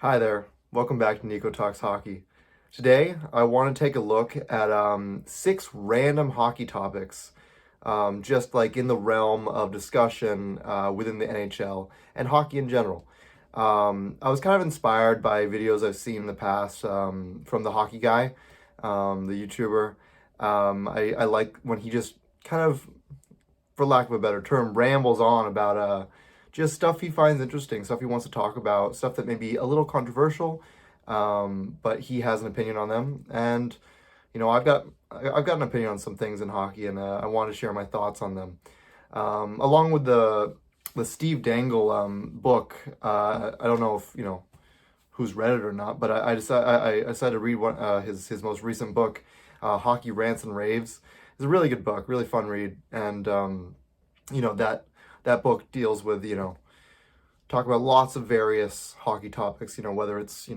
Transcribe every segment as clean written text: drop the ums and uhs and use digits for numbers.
Hi there. Welcome back to Nico Talks Hockey. Today, I want to take a look at six random hockey topics, just like in the realm of discussion within the NHL and hockey in general. I was kind of inspired by videos I've seen in the past from the hockey guy, the YouTuber. I like when he just kind of, for lack of a better term, rambles on about just stuff he finds interesting, stuff he wants to talk about, stuff that may be a little controversial, but he has an opinion on them. And I've got an opinion on some things in hockey, and I want to share my thoughts on them, along with the Steve Dangle book. I don't know if who's read it or not, but I decided to read his most recent book, Hockey Rants and Raves. It's a really good book, really fun read, and you know that that book deals with talk about lots of various hockey topics. Whether it's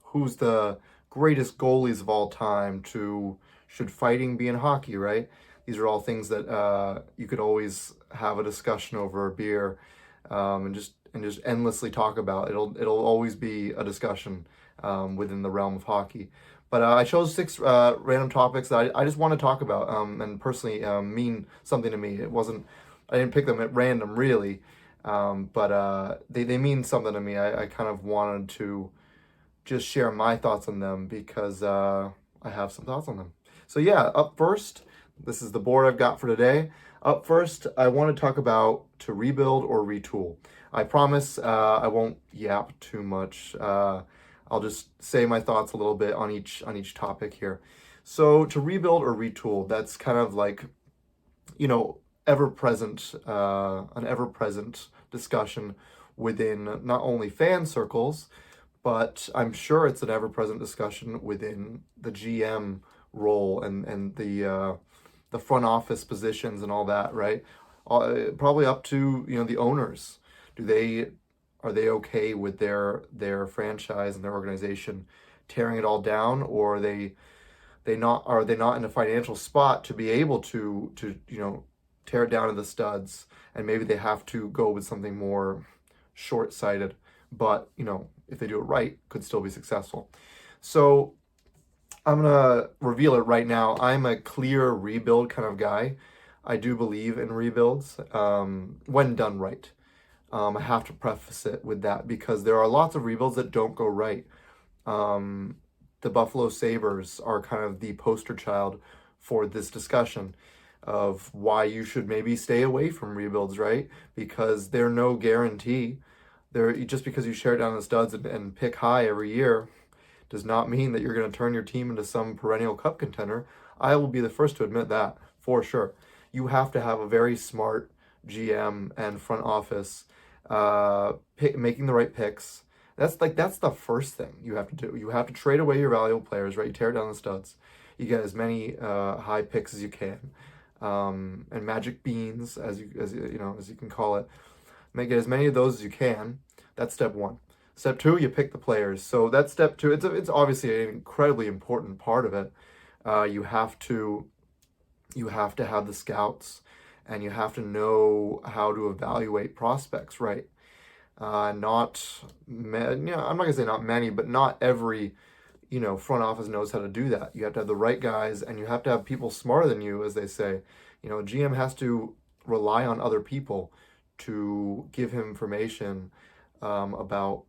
who's the greatest goalies of all time to should fighting be in hockey, right? These are all things that you could always have a discussion over a beer, and just endlessly talk about. It'll always be a discussion within the realm of hockey. But I chose six random topics that I just want to talk about and personally mean something to me. I didn't pick them at random really, but they mean something to me. I kind of wanted to just share my thoughts on them because I have some thoughts on them. So yeah, up first, this is the board I've got for today. Up first, I want to talk about to rebuild or retool. I promise I won't yap too much. I'll just say my thoughts a little bit on each topic here. So to rebuild or retool, that's kind of like you know ever present an ever present discussion within not only fan circles, but I'm sure it's an ever present discussion within the GM role and the front office positions and all that, right? Probably up to the owners. Do they are they okay with their franchise and their organization tearing it all down, or are they not in a financial spot to be able to tear it down to the studs, and maybe they have to go with something more short-sighted, but if they do it right, could still be successful. So I'm gonna reveal it right now. I'm a clear rebuild kind of guy. I do believe in rebuilds when done right. I have to preface it with that because there are lots of rebuilds that don't go right. Um, the Buffalo Sabres are kind of the poster child for this discussion of why you should maybe stay away from rebuilds, right? Because they're no guarantee. Just because you share it down the studs and pick high every year does not mean that you're going to turn your team into some perennial cup contender. I will be the first to admit that for sure. You have to have a very smart GM and front office making the right picks. That's the first thing you have to do. You have to trade away your valuable players, right? You tear down the studs. You get as many high picks as you can, and magic beans, as you can call it. Make it as many of those as you can. That's step one. Step two, you pick the players. So that's step two. It's obviously an incredibly important part of it. You have to have the scouts, and you have to know how to evaluate prospects, right? I'm not gonna say not many, but not every front office knows how to do that. You have to have the right guys, and you have to have people smarter than you, as they say. GM has to rely on other people to give him information about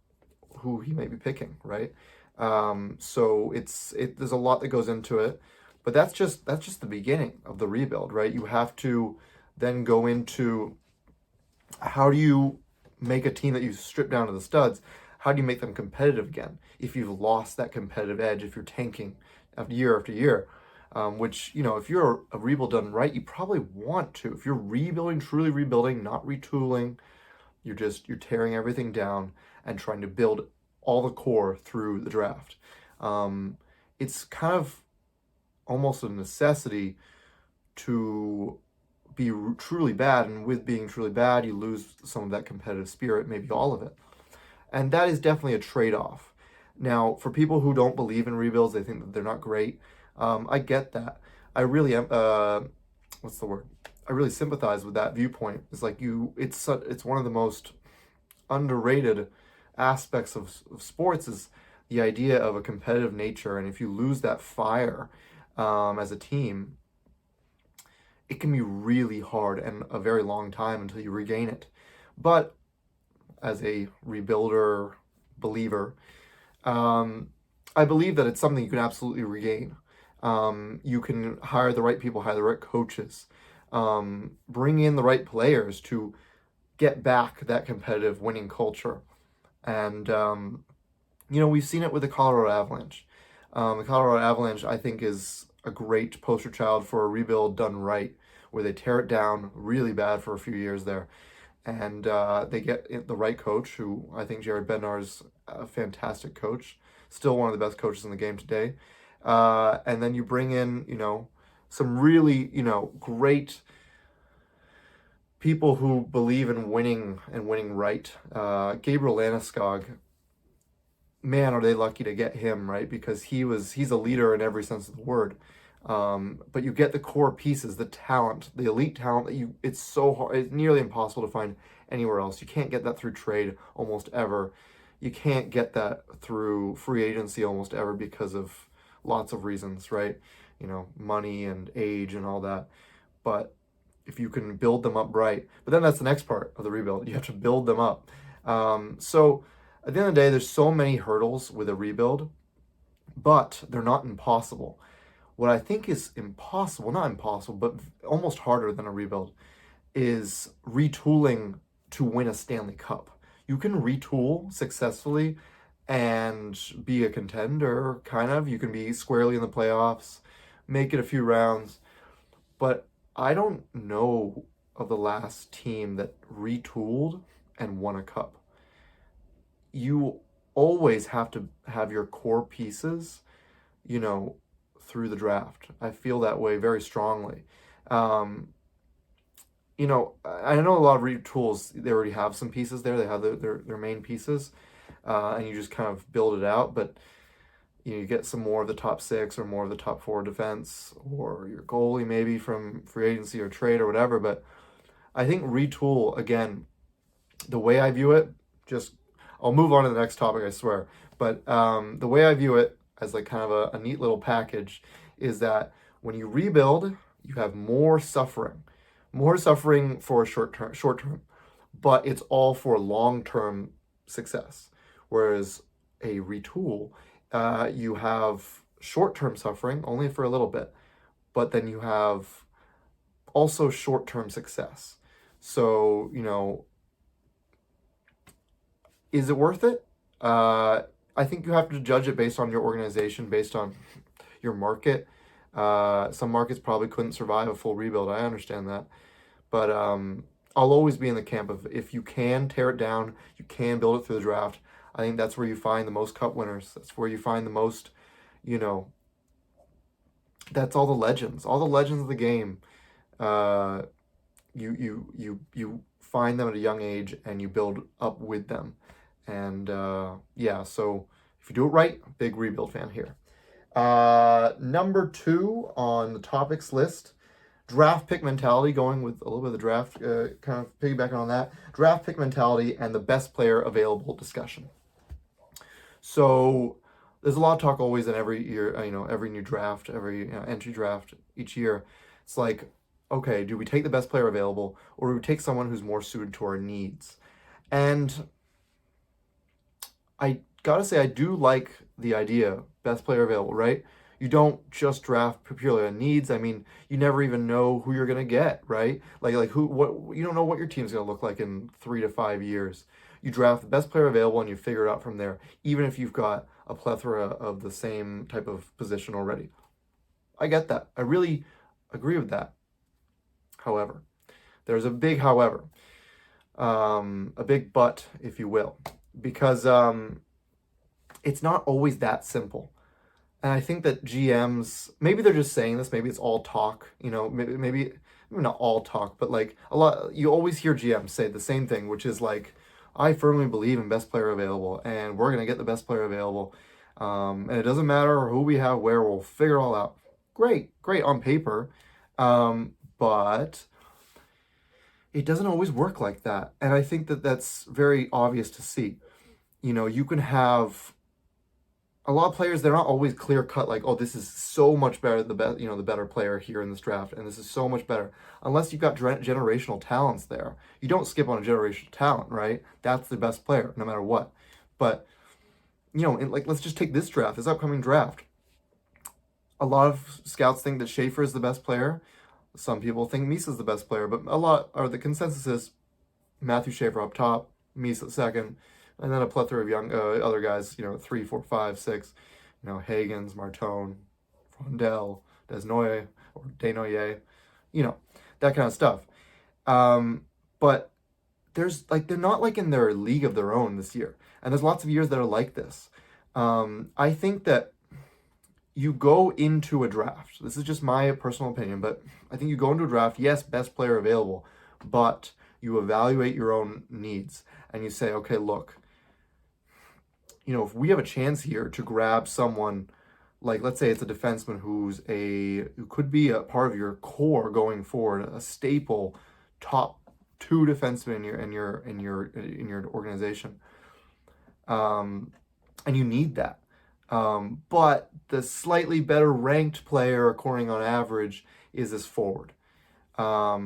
who he may be picking, right? So there's a lot that goes into it, but that's just the beginning of the rebuild, right? You have to then go into how do you make a team that you strip down to the studs? How do you make them competitive again if you've lost that competitive edge? If you're tanking after year, which if you're a rebuild done right, you probably want to. If you're rebuilding, truly rebuilding, not retooling, you're tearing everything down and trying to build all the core through the draft. It's kind of almost a necessity to be truly bad, and with being truly bad, you lose some of that competitive spirit, maybe all of it. And that is definitely a trade-off. Now, for people who don't believe in rebuilds, they think that they're not great. I get that. I really am. What's the word? I really sympathize with that viewpoint. It's like it's one of the most underrated aspects of sports is the idea of a competitive nature. And if you lose that fire as a team, it can be really hard and a very long time until you regain it. But as a rebuilder believer, I believe that it's something you can absolutely regain. You can hire the right people, hire the right coaches, bring in the right players to get back that competitive winning culture. And, we've seen it with the Colorado Avalanche. The Colorado Avalanche, I think, is a great poster child for a rebuild done right, where they tear it down really bad for a few years there. And they get the right coach, who I think Jared Bednar's a fantastic coach, still one of the best coaches in the game today. And then you bring in, some really, great people who believe in winning and winning right. Gabriel Landeskog, man, are they lucky to get him, right? Because he's a leader in every sense of the word. But you get the core pieces, the talent, the elite talent that it's so hard, it's nearly impossible to find anywhere else. You can't get that through trade almost ever. You can't get that through free agency almost ever because of lots of reasons, right? Money and age and all that. But if you can build them up right, but then that's the next part of the rebuild. You have to build them up. So at the end of the day, there's so many hurdles with a rebuild, but they're not impossible. What I think is impossible, not impossible, but almost harder than a rebuild, is retooling to win a Stanley Cup. You can retool successfully and be a contender, kind of. You can be squarely in the playoffs, make it a few rounds, but I don't know of the last team that retooled and won a cup. You always have to have your core pieces, through the draft. I feel that way very strongly. I know a lot of retools, they already have some pieces there. They have their main pieces, and you just kind of build it out. But you get some more of the top 6 or more of the top 4 defense, or your goalie maybe from free agency or trade or whatever. But I think retool, again, the way I view it, I'll move on to the next topic, I swear. But the way I view it as like kind of a neat little package is that when you rebuild, you have more suffering for a short term, but it's all for long-term success. Whereas a retool, you have short-term suffering only for a little bit, but then you have also short-term success. So, is it worth it? I think you have to judge it based on your organization, based on your market. Some markets probably couldn't survive a full rebuild. I understand that. But I'll always be in the camp of, if you can tear it down, you can build it through the draft. I think that's where you find the most cup winners. That's where you find the most, that's all the legends of the game. You find them at a young age and you build up with them. And so if you do it right, big rebuild fan here. Number 2 on the topics list, draft pick mentality, going with a little bit of the draft, kind of piggybacking on that, draft pick mentality and the best player available discussion. So there's a lot of talk always in every year, every new draft, every entry draft each year. It's like, okay, do we take the best player available, or do we take someone who's more suited to our needs? And I gotta say, I do like the idea, best player available, right? You don't just draft purely on needs. I mean, you never even know who you're gonna get, right? Like what you don't know what your team's gonna look like in 3 to 5 years. You draft the best player available and you figure it out from there, even if you've got a plethora of the same type of position already. I get that. I really agree with that. However, there's a big however, a big but, if you will, because it's not always that simple. And I think that GMs, maybe they're just saying this, maybe it's all talk, maybe not all talk, but like a lot, you always hear GMs say the same thing, which is like, I firmly believe in best player available, and we're going to get the best player available. And it doesn't matter who we have, where, we'll figure it all out. Great on paper. But it doesn't always work like that. And I think that that's very obvious to see. you can have a lot of players, they're not always clear cut, like, oh, this is so much better, the better player here in this draft, and this is so much better. Unless you've got generational talents there. You don't skip on a generational talent, right? That's the best player, no matter what. But, let's just take this draft, this upcoming draft. A lot of scouts think that Schaefer is the best player. Some people think Misa's the best player, but the consensus is Matthew Schaefer up top, Misa second, and then a plethora of young other guys, 3, 4, 5, 6, Hagens, Martone, Rondell, Desnoyer, or Desnoyer, that kind of stuff. But they're not like in their league of their own this year. And there's lots of years that are like this. I think that you go into a draft. This is just my personal opinion, but I think you go into a draft, yes, best player available, but you evaluate your own needs and you say, okay, look, if we have a chance here to grab someone, like let's say it's a defenseman who could be a part of your core going forward, a staple top 2 defenseman in your organization, and you need that. But the slightly better ranked player, according on average, is this forward. I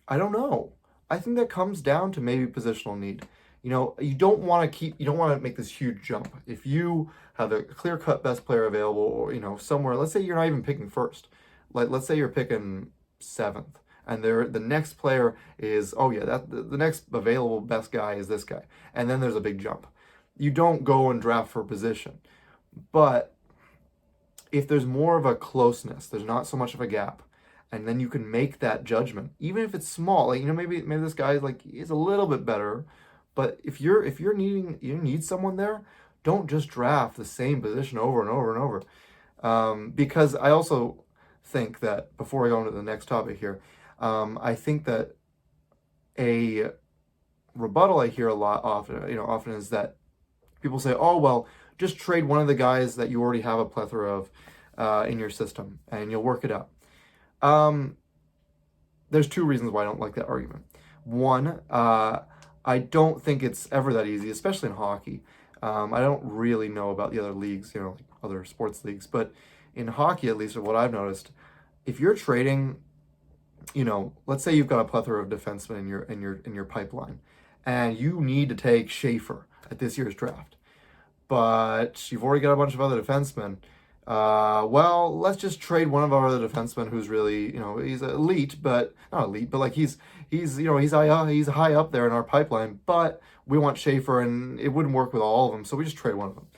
don't know. I think that comes down to maybe positional need. You don't want to make this huge jump. If you have a clear-cut best player available, or, somewhere, let's say you're not even picking first. Let's say you're picking 7th, and the next player is, the next available best guy is this guy. And then there's a big jump. You don't go and draft for position. But if there's more of a closeness, there's not so much of a gap, and then you can make that judgment, even if it's small. Maybe this guy is a little bit better, but if you need someone there, don't just draft the same position over and over and over. Because I also think that, before I go into the next topic here, I think that a rebuttal I hear often is that people say, oh, well, just trade one of the guys that you already have a plethora of in your system, and you'll work it out. There's 2 reasons why I don't like that argument. One, I don't think it's ever that easy, especially in hockey. I don't really know about the other leagues, like other sports leagues, but in hockey, at least, of what I've noticed, if you're trading, let's say you've got a plethora of defensemen in your pipeline, and you need to take Schaefer at this year's draft, but you've already got a bunch of other defensemen. Well, let's just trade one of our other defensemen who's really, he's elite, but not elite, but he's high up there in our pipeline, but we want Schaefer, and it wouldn't work with all of them, so we just trade one of them.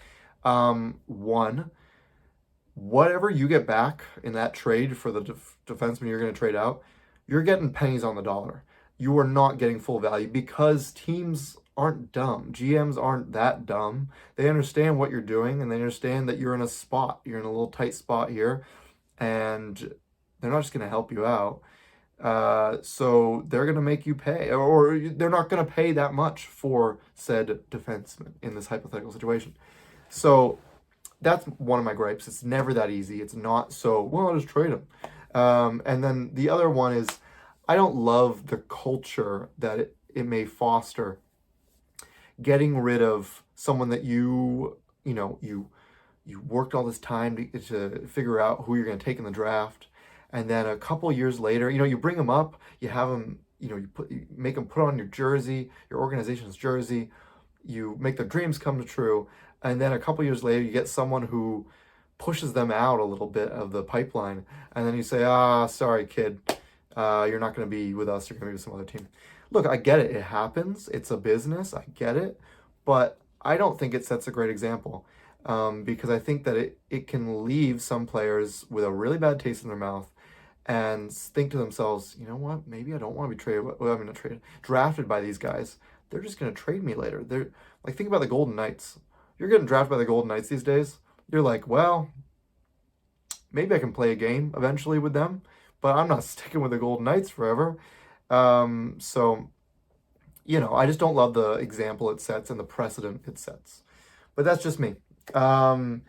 Whatever you get back in that trade for the defenseman you're going to trade out, you're getting pennies on the dollar. You are not getting full value, because teams aren't dumb. GMs aren't that dumb. They understand what you're doing, and they understand that you're in a spot. You're in a little tight spot here, and they're not just going to help you out. So they're going to make you pay, or they're not going to pay that much for said defenseman in this hypothetical situation. So that's one of my gripes. It's never that easy. It's not so, well, I'll just trade him. And then the other one is, I don't love the culture that it may foster, getting rid of someone that you worked all this time to figure out who you're going to take in the draft, and then a couple years later, you bring them up, you have them, you make them put on your jersey, your organization's jersey, you make their dreams come true, and then a couple years later, you get someone who pushes them out a little bit of the pipeline, and then you say, sorry, kid, you're not going to be with us, you're going to be with some other team. Look, I get it. It happens. It's a business. I get it. But I don't think it sets a great example, because I think that it can leave some players with a really bad taste in their mouth and think to themselves, you know what, maybe I don't want to be drafted by these guys. They're just going to trade me later. They're like, think about the Golden Knights. You're getting drafted by the Golden Knights these days. You're like, well, maybe I can play a game eventually with them, but I'm not sticking with the Golden Knights forever. So, I just don't love the example it sets and the precedent it sets. But that's just me. Going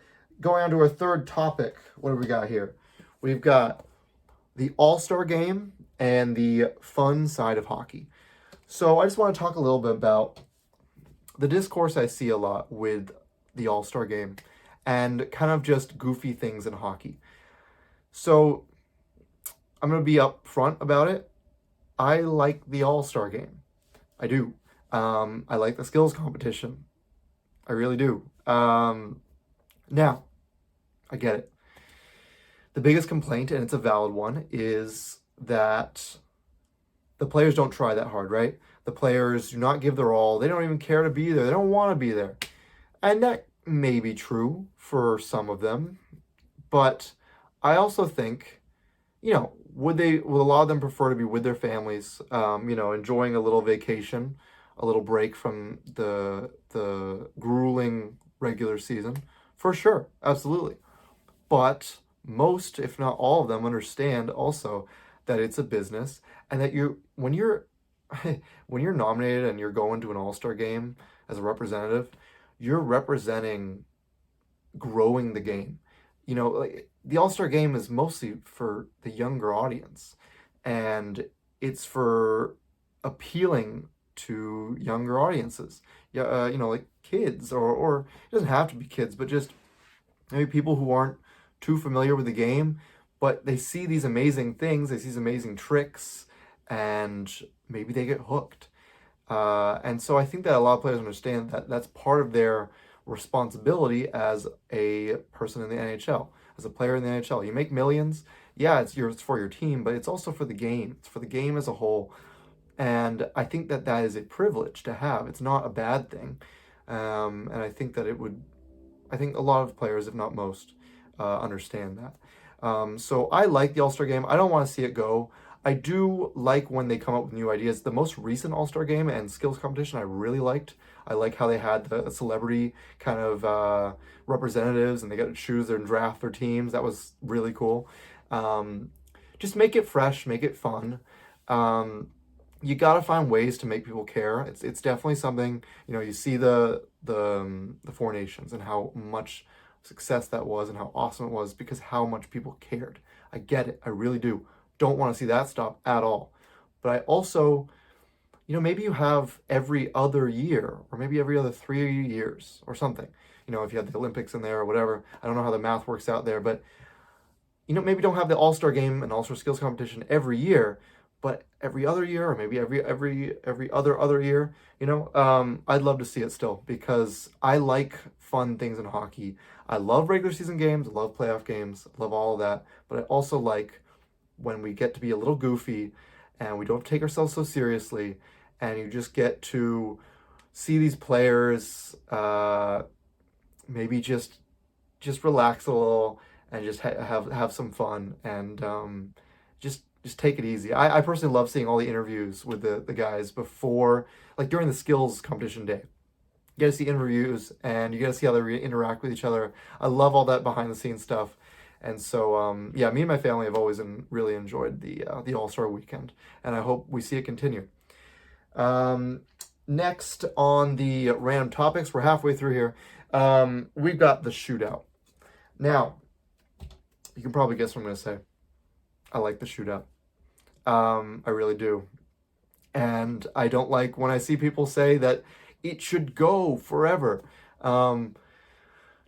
on to our third topic, what do we got here? We've got the All-Star game and the fun side of hockey. So I just want to talk a little bit about the discourse I see a lot with the All-Star game and kind of just goofy things in hockey. So I'm going to be upfront about it. I like the All-Star game. I do. I like the skills competition. I really do. Now, I get it. The biggest complaint, and it's a valid one, is that the players don't try that hard, right? The players do not give their all. They don't even care to be there. They don't want to be there. And that may be true for some of them. But I also think, would a lot of them prefer to be with their families, enjoying a little vacation, a little break from the grueling regular season? For sure, absolutely. But most, if not all of them, understand also that it's a business, and that when you're when you're nominated and you're going to an All-Star game as a representative, you're representing growing the game. Like the All-Star game is mostly for the younger audience, and it's for appealing to younger audiences. Yeah, like kids, or it doesn't have to be kids, but just maybe people who aren't too familiar with the game, but they see these amazing things, they see these amazing tricks, and maybe they get hooked. And so I think that a lot of players understand that that's part of their responsibility as a person in the NHL, as a player in the NHL. You make millions, yeah, it's for your team, but it's also for the game. It's for the game as a whole. And I think that that is a privilege to have. It's not a bad thing. And I think that I think a lot of players, if not most, understand that. So I like the All-Star game. I don't want to see it go. I do like when they come up with new ideas. The most recent All-Star game and skills competition I really liked. I like how they had the celebrity kind of representatives, and they got to choose and draft their teams. That was really cool. Just make it fresh, make it fun. You got to find ways to make people care. It's definitely something, you see the Four Nations and how much success that was and how awesome it was because how much people cared. I get it. I really do. Don't want to see that stop at all. But I also, maybe you have every other year or maybe every other 3 years or something. If you have the Olympics in there or whatever. I don't know how the math works out there, but maybe don't have the All-Star game and All-Star skills competition every year, but every other year or maybe every other year, I'd love to see it still because I like fun things in hockey. I love regular season games, I love playoff games, I love all of that, but I also like when we get to be a little goofy and we don't take ourselves so seriously, and you just get to see these players maybe just relax a little and just have some fun and just take it easy. I personally love seeing all the interviews with the guys before, like during the skills competition day. You get to see interviews and you get to see how they interact with each other. I love all that behind the scenes stuff. And so, me and my family have always really enjoyed the All-Star weekend, and I hope we see it continue. Next on the random topics, we're halfway through here. We've got the shootout. Now, you can probably guess what I'm going to say. I like the shootout. I really do. And I don't like when I see people say that it should go forever. Do I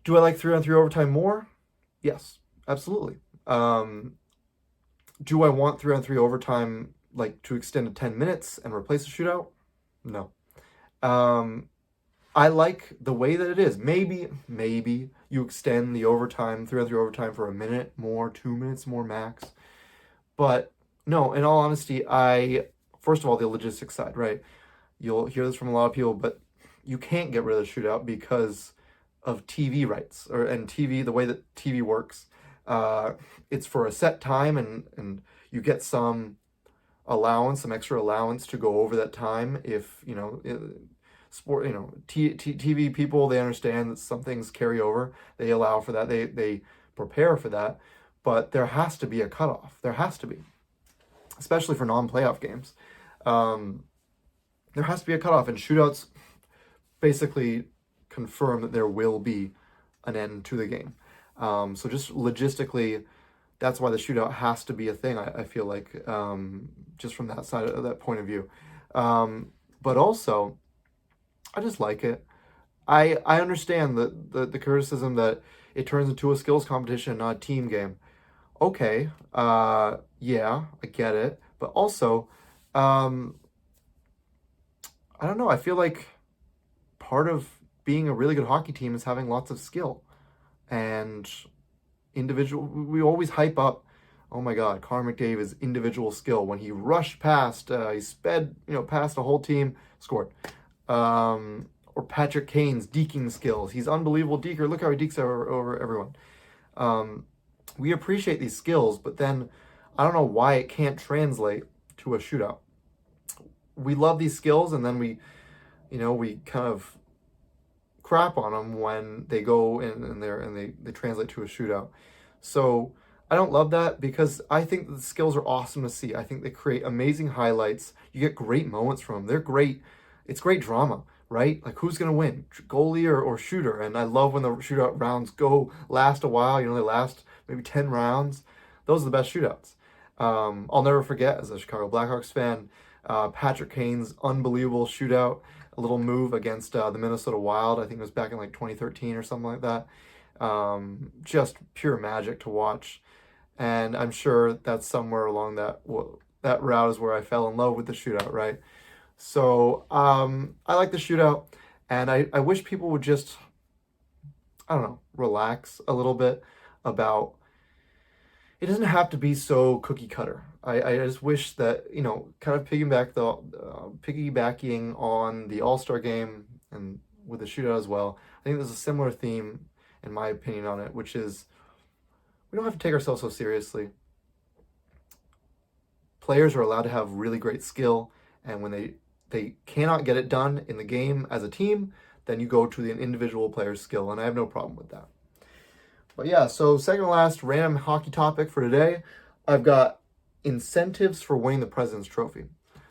like 3-on-3 overtime more? Yes, absolutely. Do I want 3-on-3 overtime like to extend to 10 minutes and replace the shootout? No. I like the way that it is. Maybe you extend the overtime, 3-on-3 overtime for a minute more, 2 minutes more max. But no, in all honesty, first of all, the logistics side, right? You'll hear this from a lot of people, but you can't get rid of the shootout because of TV rights and TV, the way that TV works. It's for a set time and you get some extra allowance to go over that time if, sport, TV people, they understand that some things carry over. They allow for that. They prepare for that. But there has to be a cutoff. There has to be, especially for non-playoff games. There has to be a cutoff, and shootouts basically confirm that there will be an end to the game. So just logistically, that's why the shootout has to be a thing, I feel like, just from that side of that point of view. But also, I just like it. I understand the criticism that it turns into a skills competition, not a team game. Okay, yeah, I get it. But also, um, I don't know. I feel like part of being a really good hockey team is having lots of skill and individual. We always hype up, oh my God, Connor McDavid's individual skill when he rushed past, he sped, past a whole team, scored. Or Patrick Kane's deking skills. He's unbelievable deker. Look how he dekes over everyone. Um, we appreciate these skills, but then I don't know why it can't translate to a shootout. We love these skills, and then we kind of crap on them when they go in and they translate to a shootout. So I don't love that because I think the skills are awesome to see. I think they create amazing highlights. You get great moments from them. They're great. It's great drama, right? Like who's gonna win, goalie or shooter? And I love when the shootout rounds last a while. They last maybe 10 rounds. Those are the best shootouts. I'll never forget as a Chicago Blackhawks fan, Patrick Kane's unbelievable shootout, a little move against the Minnesota Wild. I think it was back in like 2013 or something like that. Just pure magic to watch, and I'm sure that's somewhere along that route is where I fell in love with the shootout, right? So I like the shootout, and I wish people would just, I don't know, relax a little bit about. It doesn't have to be so cookie cutter. I just wish that kind of piggybacking on the All-Star game and with the shootout as well. I think there's a similar theme in my opinion on it, which is we don't have to take ourselves so seriously. Players are allowed to have really great skill, and when they cannot get it done in the game as a team, then you go to the individual player's skill, and I have no problem with that. But yeah, so second to last random hockey topic for today, I've got incentives for winning the President's Trophy.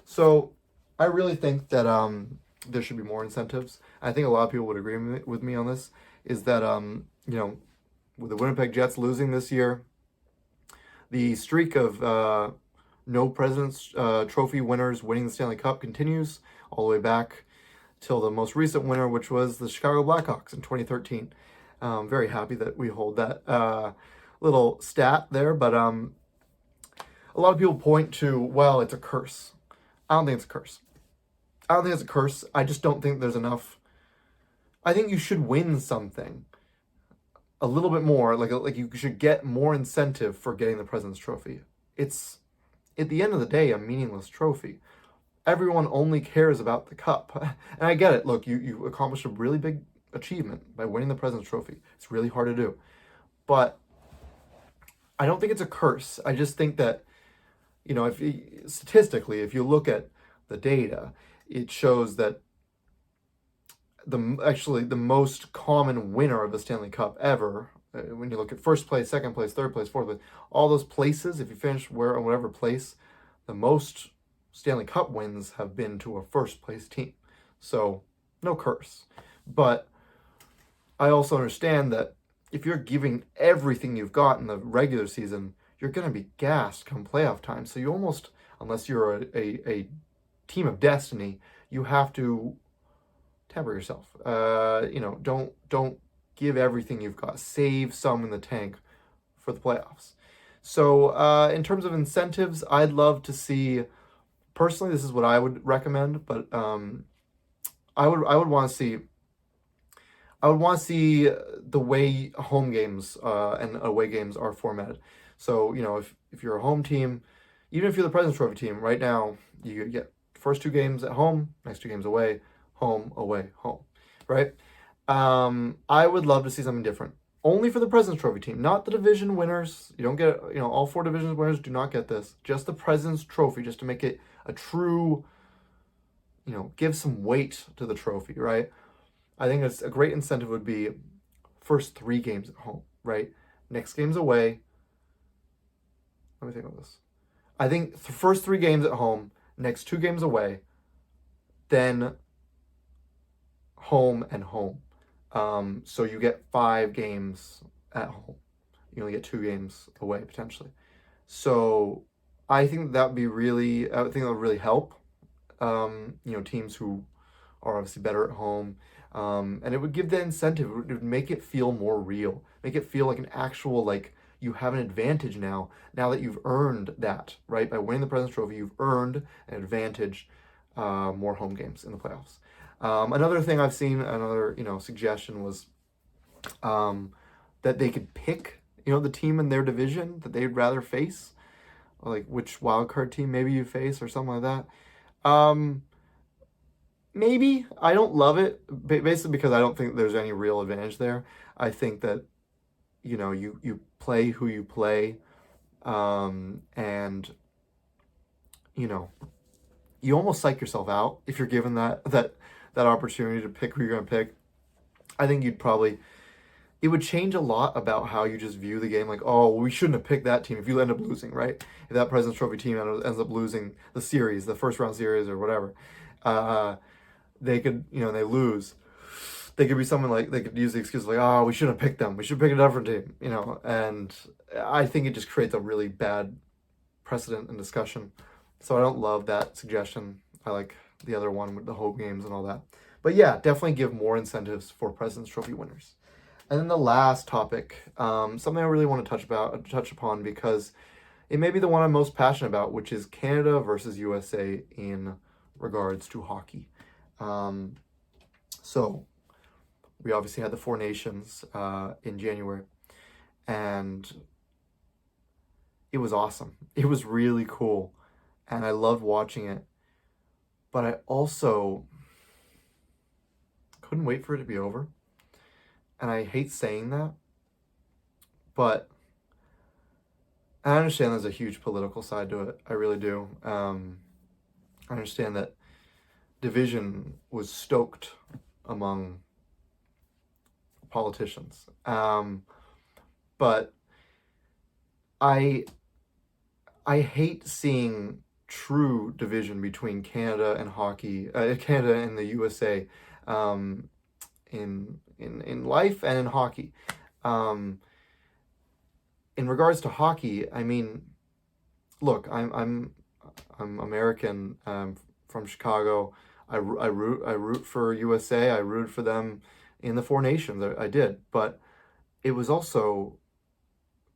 So I really think that there should be more incentives. I think a lot of people would agree with me on this. Is that with the Winnipeg Jets losing this year, the streak of no President's Trophy winners winning the Stanley Cup continues all the way back till the most recent winner, which was the Chicago Blackhawks in 2013. Very happy that we hold that little stat there, but a lot of people point to, well, it's a curse. I don't think it's a curse. I don't think it's a curse. I just don't think there's enough. I think you should win something a little bit more, like you should get more incentive for getting the President's Trophy. It's, at the end of the day, a meaningless trophy. Everyone only cares about the cup. And I get it. Look, you accomplished a really big achievement by winning the President's Trophy. It's really hard to do. But I don't think it's a curse. I just think that, statistically, if you look at the data, it shows that the most common winner of the Stanley Cup ever, when you look at first place, second place, third place, fourth place, all those places, if you finish whatever place, the most Stanley Cup wins have been to a first place team. So no curse. But I also understand that if you're giving everything you've got in the regular season, you're going to be gassed come playoff time. So you almost, unless you're a team of destiny, you have to temper yourself. Don't give everything you've got. Save some in the tank for the playoffs. So in terms of incentives, I'd love to see. Personally, this is what I would recommend, but I would want to see. I would want to see the way home games and away games are formatted. So, if you're a home team, even if you're the President's Trophy team, right now, you get first 2 games at home, next 2 games away, home, away, home, right? I would love to see something different. Only for the President's Trophy team, not the division winners. You don't get, all 4 division winners do not get this. Just the President's Trophy, just to make it a true, give some weight to the trophy, right? I think it's a great incentive would be first 3 games at home, right? Next game's away. Let me think about this. I think the first 3 games at home, next 2 games away, then home and home. So you get 5 games at home. You only get 2 games away potentially. So I think that would be I think that would really help. Teams who are obviously better at home. And it would give the incentive. It would make it feel more real, make it feel like an actual, like, you have an advantage now that you've earned that, right? By winning the President's Trophy, you've earned an advantage, more home games in the playoffs. Another thing I've seen, another, suggestion was, that they could pick, the team in their division that they'd rather face, or like which wild card team maybe you face or something like that. Maybe. I don't love it, basically because I don't think there's any real advantage there. I think that, you play who you play, and, you almost psych yourself out if you're given that opportunity to pick who you're going to pick. I think it would change a lot about how you just view the game. Like, oh, we shouldn't have picked that team if you end up losing, right? If that President's Trophy team ends up losing the series, the first round series or whatever, they could, they lose. They could be someone like, they could use the excuse like, oh, we shouldn't have picked them. We should pick a different team, and I think it just creates a really bad precedent and discussion. So I don't love that suggestion. I like the other one with the home games and all that. But yeah, definitely give more incentives for President's Trophy winners. And then the last topic, something I really want to touch upon because it may be the one I'm most passionate about, which is Canada versus USA in regards to hockey. So we obviously had the Four Nations in January, and it was awesome. It was really cool, and I loved watching it. But I also couldn't wait for it to be over. And I hate saying that, but I understand there's a huge political side to it. I really do. I understand that division was stoked among politicians. But I hate seeing true division between Canada and hockey, Canada and the USA, in life and in hockey. In regards to hockey, I mean, look, I'm American. From Chicago. I root for USA. I root for them in the Four Nations. I did, but it was also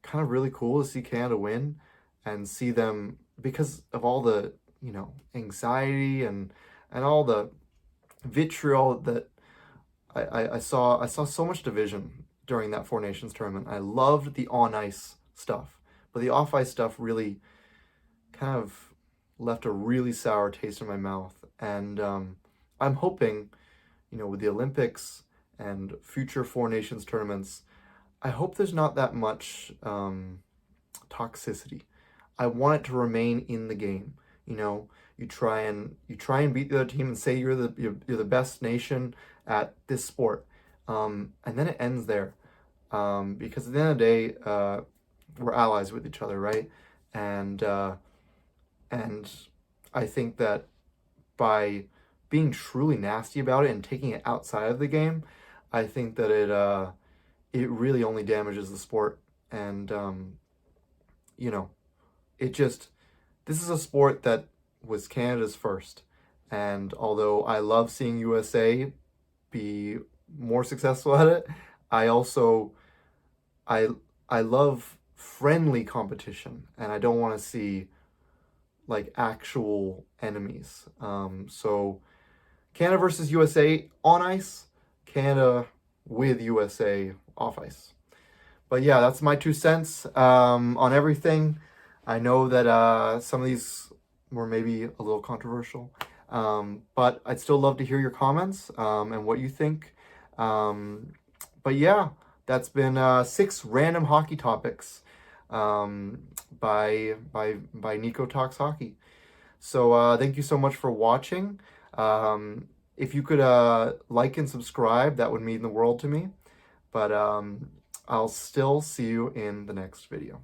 kind of really cool to see Canada win and see them, because of all the anxiety and all the vitriol that I saw so much division during that Four Nations tournament. I loved the on ice stuff, but the off ice stuff really kind of left a really sour taste in my mouth. And I'm hoping, with the Olympics and future Four Nations tournaments, I hope there's not that much toxicity. I want it to remain in the game. You try and beat the other team and say you're the best nation at this sport, and then it ends there, because at the end of the day, we're allies with each other, right? And I think that by being truly nasty about it and taking it outside of the game, I think that it really only damages the sport. And this is a sport that was Canada's first. And although I love seeing USA be more successful at it, I also I love friendly competition, and I don't want to see like actual enemies. So Canada versus USA on ice, Canada with USA off ice. But yeah, that's my 2 cents on everything. I know that some of these were maybe a little controversial, but I'd still love to hear your comments and what you think. But yeah, that's been 6 random hockey topics by Nico Talks Hockey. So thank you so much for watching. If you could like and subscribe, that would mean the world to me. But I'll still see you in the next video.